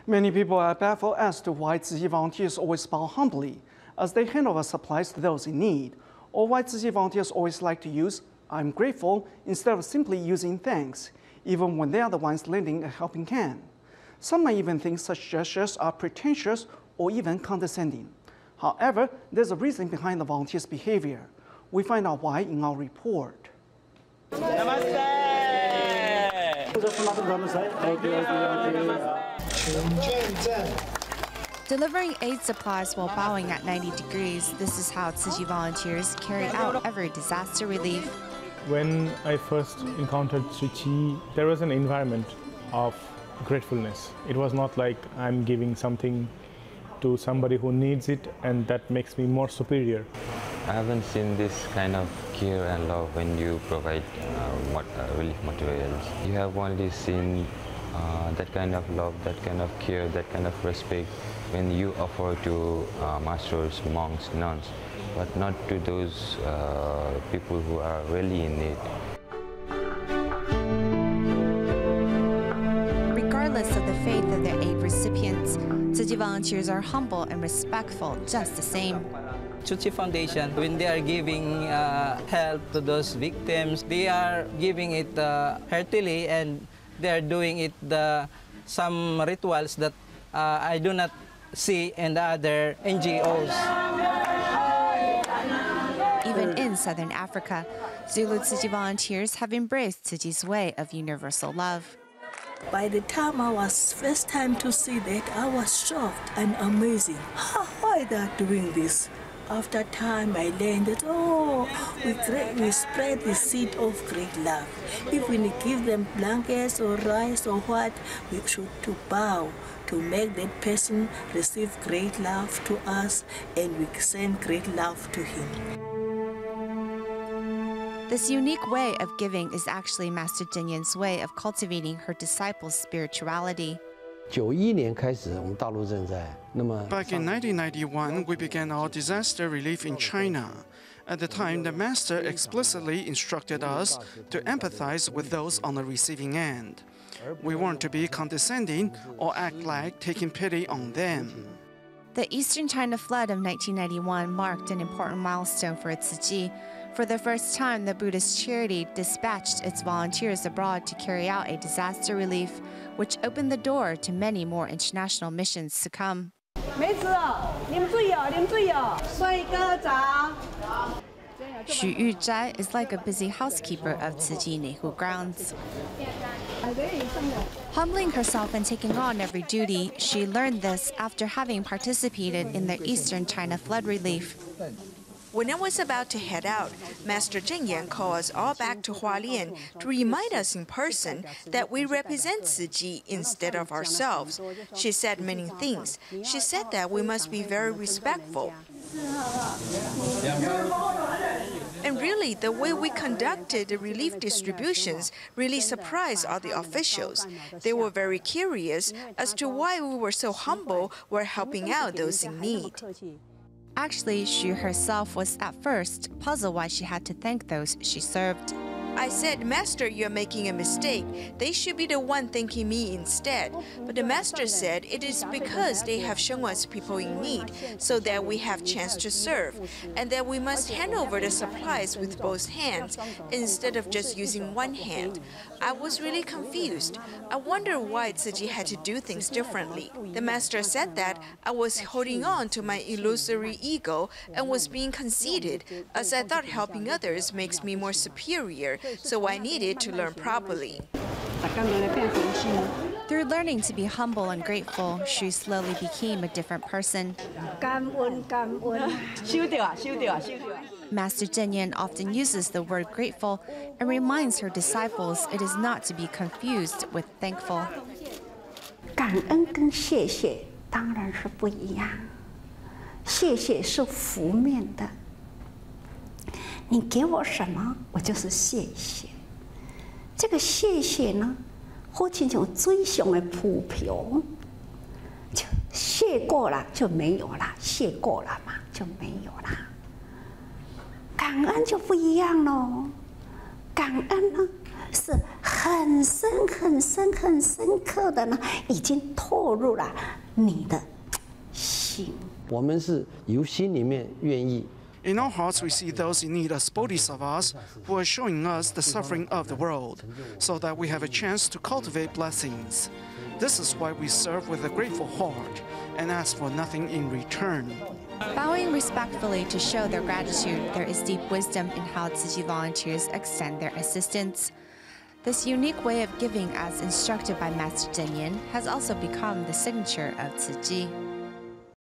Many people are baffled as to why Tzu Chi volunteers always bow humbly as they hand over supplies to those in need, or why Tzu Chi volunteers always like to use "I'm grateful" instead of simply using "thanks," even when they are the ones lending a helping hand. Some might even think such gestures are pretentious or even condescending. However, there's a reason behind the volunteers' behavior. We find out why in our report. Delivering aid supplies while bowing at 90 degrees, this is how Tzu Chi volunteers carry out every disaster relief. When I first encountered Tzu Chi, there was an environment of gratefulness. It was not like I'm giving something to somebody who needs it and that makes me more superior. I haven't seen this kind of care and love when you provide relief materials. You have only seen that kind of love, that kind of care, that kind of respect when you offer to masters, monks, nuns, but not to those people who are really in need. Regardless of the faith of their aid recipients, Tzu Chi volunteers are humble and respectful just the same. Tzu Chi Foundation, when they are giving help to those victims, they are giving it heartily, and they are doing it some rituals that I do not see in the other NGOs. Even in southern Africa, Zulu Tzu Chi volunteers have embraced Tzu Chi's way of universal love. By the time I was first time to see that, I was shocked and amazing. Why they are doing this? After time, I learned that, we spread the seed of great love. If we give them blankets or rice or what, we should to bow to make that person receive great love to us, and we send great love to him. This unique way of giving is actually Master Zhenyan's way of cultivating her disciples' spirituality. Back in 1991, we began our disaster relief in China. At the time, the Master explicitly instructed us to empathize with those on the receiving end. We weren't to be condescending or act like taking pity on them. The Eastern China flood of 1991 marked an important milestone for Tzu Chi. For the first time, the Buddhist charity dispatched its volunteers abroad to carry out a disaster relief, which opened the door to many more international missions to come. Xu Yuzhai is like a busy housekeeper of Tzu Chi Nehu grounds. Humbling herself and taking on every duty, she learned this after having participated in the Eastern China flood relief. When I was about to head out, Master Zhenyan called us all back to Hualien to remind us in person that we represent Tzu Chi instead of ourselves. She said many things. She said that we must be very respectful. And really, the way we conducted the relief distributions really surprised all the officials. They were very curious as to why we were so humble while helping out those in need. Actually, she herself was at first puzzled why she had to thank those she served. I said, Master, you're making a mistake. They should be the one thanking me instead. But the Master said it is because they have shown us people in need so that we have chance to serve, and that we must hand over the supplies with both hands instead of just using one hand. I was really confused. I wondered why Tzu Chi had to do things differently. The Master said that I was holding on to my illusory ego and was being conceited, as I thought helping others makes me more superior, so I needed to learn properly. Through learning to be humble and grateful, Xu slowly became a different person. Master Zhenyan often uses the word grateful and reminds her disciples it is not to be confused with thankful. 感恩跟谢谢当然是不一样，谢谢是负面的。你给我什么，我就是谢谢。这个谢谢呢，好像像水上的浮萍，就谢过了就没有了，谢过了嘛就没有了。感恩就不一样喽，感恩呢是很很深很深很深刻的呢，已经透入了你的心。我们是由心里面愿意。 In our hearts, we see those in need as bodhisattvas who are showing us the suffering of the world, so that we have a chance to cultivate blessings. This is why we serve with a grateful heart and ask for nothing in return. Bowing respectfully to show their gratitude, there is deep wisdom in how Tzu Chi volunteers extend their assistance. This unique way of giving, as instructed by Master Zhen Yin, has also become the signature of Tzu Chi.